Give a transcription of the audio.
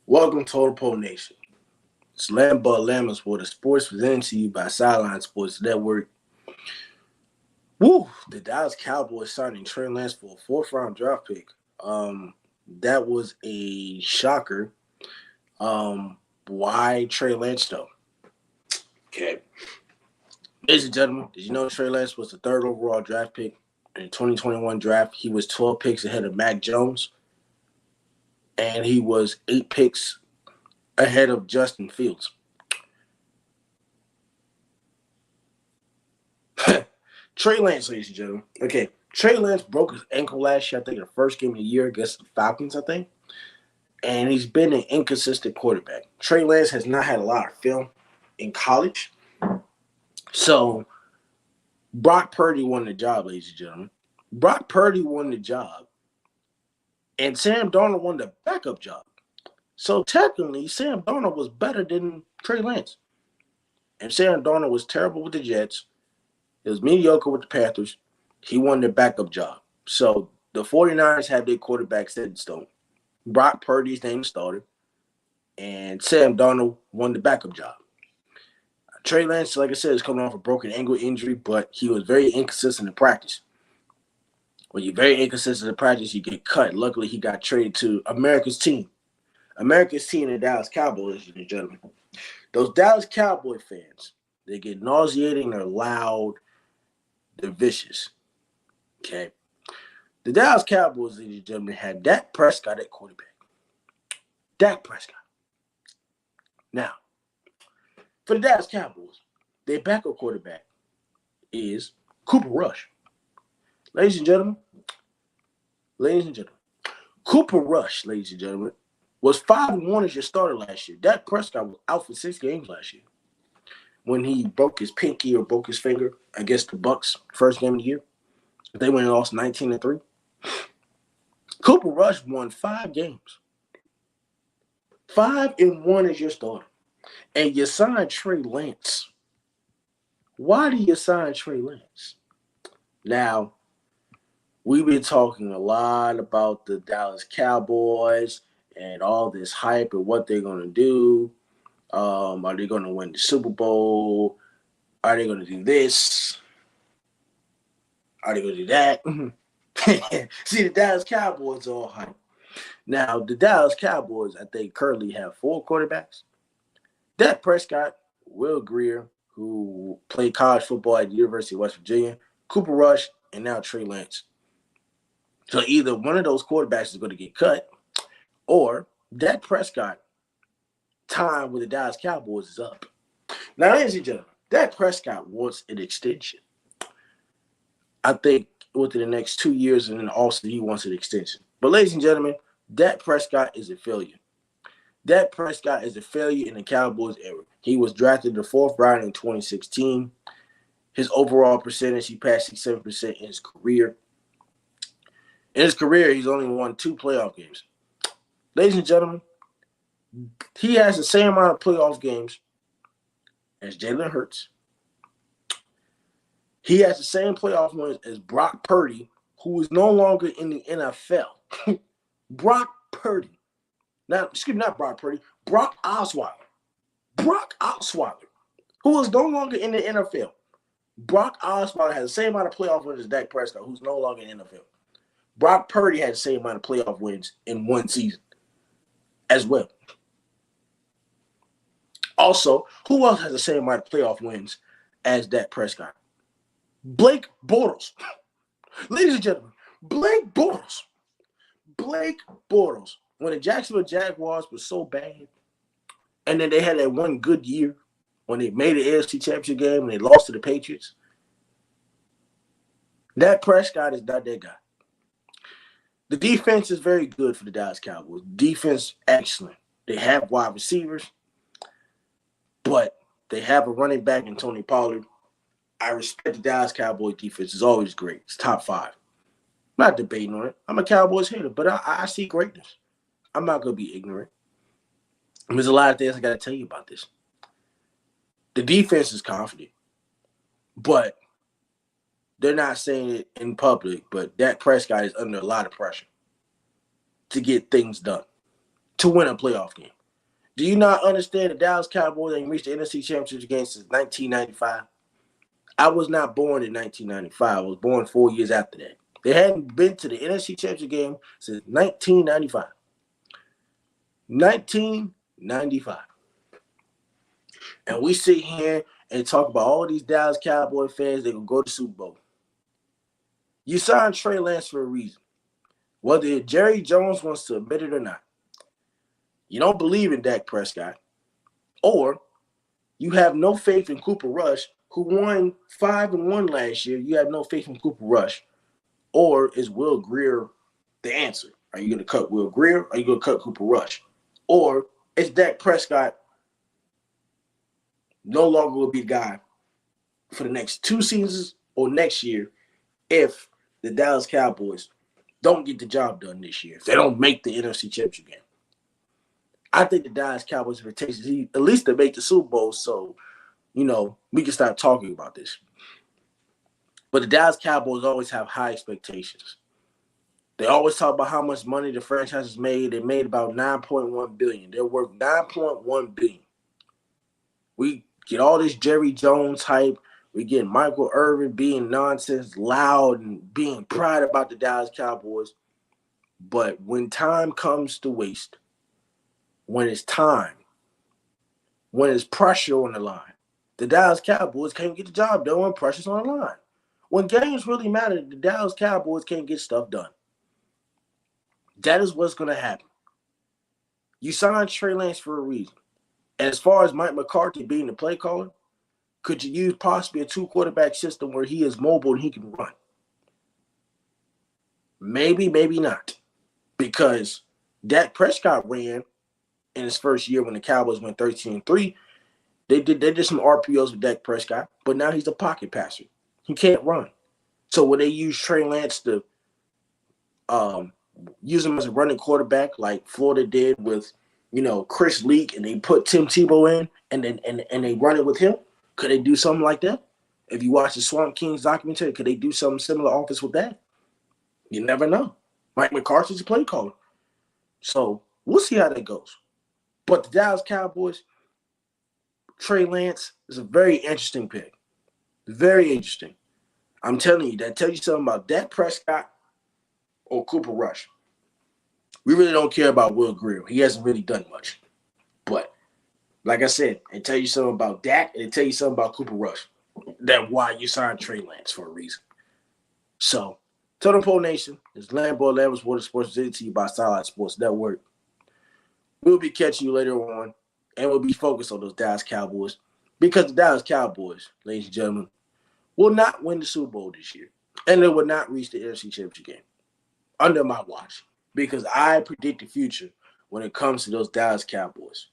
Welcome to Total Nation. It's Lambo Lambus with the sports presented to you by Sideline Sports Network. Woo! The Dallas Cowboys signing Trey Lance for a fourth-round draft pick. That was a shocker. Why Trey Lance though? Okay, ladies and gentlemen, did you know Trey Lance was the third overall draft pick in the 2021 draft? He was 12 picks ahead of Mac Jones, and he was 8 picks ahead of Justin Fields. Trey Lance, ladies and gentlemen. Okay, Trey Lance broke his ankle last year, I think, in the first game of the year against the Falcons, I think. And he's been an inconsistent quarterback. Trey Lance has not had a lot of film in college. So, Brock Purdy won the job, ladies and gentlemen. Brock Purdy won the job, and Sam Darnold won the backup job. So, technically, Sam Darnold was better than Trey Lance. And Sam Darnold was terrible with the Jets. It was mediocre with the Panthers. He won the backup job. So the 49ers have their quarterback set in stone. Brock Purdy's named starter. And Sam Darnold won the backup job. Trey Lance, like I said, is coming off a broken ankle injury, but he was very inconsistent in practice. When you're very inconsistent in practice, you get cut. Luckily, he got traded to America's team. America's team, the Dallas Cowboys, ladies and gentlemen. Those Dallas Cowboy fans, they get nauseating, they're loud, they're vicious. Okay. The Dallas Cowboys, ladies and gentlemen, had Dak Prescott at quarterback. Dak Prescott. Now, for the Dallas Cowboys, their backup quarterback is Cooper Rush. Ladies and gentlemen, Cooper Rush, ladies and gentlemen, was 5-1 as your starter last year. Dak Prescott was out for 6 games last year when he broke his pinky or broke his finger against the Bucs first game of the year. They went and lost 19-3. Cooper Rush won 5 games. 5-1 as your starter. And you signed Trey Lance. Why do you sign Trey Lance? Now, we've been talking a lot about the Dallas Cowboys and all this hype and what they're going to do. Are they going to win the Super Bowl? Are they going to do this? Are they going to do that? See, the Dallas Cowboys are all hype. Now, the Dallas Cowboys, I think, currently have 4 quarterbacks. Dak Prescott, Will Grier, who played college football at the University of West Virginia, Cooper Rush, and now Trey Lance. So either one of those quarterbacks is going to get cut, or Dak Prescott time with the Dallas Cowboys is up. Now, ladies and gentlemen, Dak Prescott wants an extension. I think within the next 2 years, and then also he wants an extension. But ladies and gentlemen, Dak Prescott is a failure. Dak Prescott is a failure in the Cowboys era. He was drafted in the 4th round in 2016. His overall percentage, he passed 67% in his career. In his career, he's only won 2 playoff games. Ladies and gentlemen, he has the same amount of playoff games as Jalen Hurts. He has the same playoff wins as Brock Purdy, who is no longer in the NFL. Brock Purdy. Now, excuse me, not Brock Purdy. Brock Osweiler. Brock Osweiler, who is no longer in the NFL. Brock Osweiler has the same amount of playoff wins as Dak Prescott, who's no longer in the NFL. Brock Purdy had the same amount of playoff wins in 1 season as well. Also, who else has the same amount of playoff wins as Dak Prescott? Blake Bortles. Ladies and gentlemen, Blake Bortles. Blake Bortles. When the Jacksonville Jaguars were so bad, and then they had that one good year when they made the AFC Championship game and they lost to the Patriots, Dak Prescott is not that guy. The defense is very good for the Dallas Cowboys. Defense, excellent. They have wide receivers, but they have a running back in Tony Pollard. I respect the Dallas Cowboys defense. It's always great. It's top 5. I'm not debating on it. I'm a Cowboys hater, but I see greatness. I'm not going to be ignorant. There's a lot of things I got to tell you about this. The defense is confident, but they're not saying it in public, but Dak Prescott is under a lot of pressure to get things done. to win a playoff game. Do you not understand the Dallas Cowboys ain't reached the NFC Championship game since 1995? I was not born in 1995. I was born 4 years after that. They hadn't been to the NFC Championship game since 1995. 1995. And we sit here and talk about all these Dallas Cowboy fans that can go to the Super Bowl. You signed Trey Lance for a reason. Whether Jerry Jones wants to admit it or not. You don't believe in Dak Prescott. Or you have no faith in Cooper Rush, who won 5-1 last year. You have no faith in Cooper Rush. Or is Will Grier the answer? Are you going to cut Will Grier? Or are you going to cut Cooper Rush? Or is Dak Prescott no longer will be the guy for the next 2 seasons or next year if the Dallas Cowboys don't get the job done this year, if they don't make the NFC Championship game? I think the Dallas Cowboys have a chance at least to make the Super Bowl, so, we can start talking about this. But the Dallas Cowboys always have high expectations. They always talk about how much money the franchise has made. They made about $9.1 billion. They're worth $9.1 billion. We get all this Jerry Jones hype. We get Michael Irvin being nonsense, loud, and being proud about the Dallas Cowboys. But when time comes to waste, when it's time, when it's pressure on the line, the Dallas Cowboys can't get the job done when pressure's on the line. When games really matter, the Dallas Cowboys can't get stuff done. That is what's going to happen. You signed Trey Lance for a reason. And as far as Mike McCarthy being the play caller, could you use possibly a 2-quarterback system where he is mobile and he can run? Maybe, maybe not. Because Dak Prescott ran in his first year when the Cowboys went 13-3. They did some RPOs with Dak Prescott, but now he's a pocket passer. He can't run. So when they use Trey Lance to use him as a running quarterback like Florida did with, Chris Leak, and they put Tim Tebow in and they run it with him, could they do something like that? If you watch the Swamp Kings documentary, could they do something similar offense with that? You never know. Mike McCarthy's a play caller. So we'll see how that goes. But the Dallas Cowboys, Trey Lance is a very interesting pick. Very interesting. I'm telling you, that tells you something about Dak Prescott or Cooper Rush. We really don't care about Will Grier. He hasn't really done much. But like I said, it tells you something about Dak, and it tells you something about Cooper Rush. That's why you signed Trey Lance for a reason. So, Totem Pole Nation, it's Lambo Lamb's Water Sports presented to you by Starlight Sports Network. We'll be catching you later on, and we'll be focused on those Dallas Cowboys, because the Dallas Cowboys, ladies and gentlemen, will not win the Super Bowl this year, and they will not reach the NFC Championship game under my watch, because I predict the future when it comes to those Dallas Cowboys.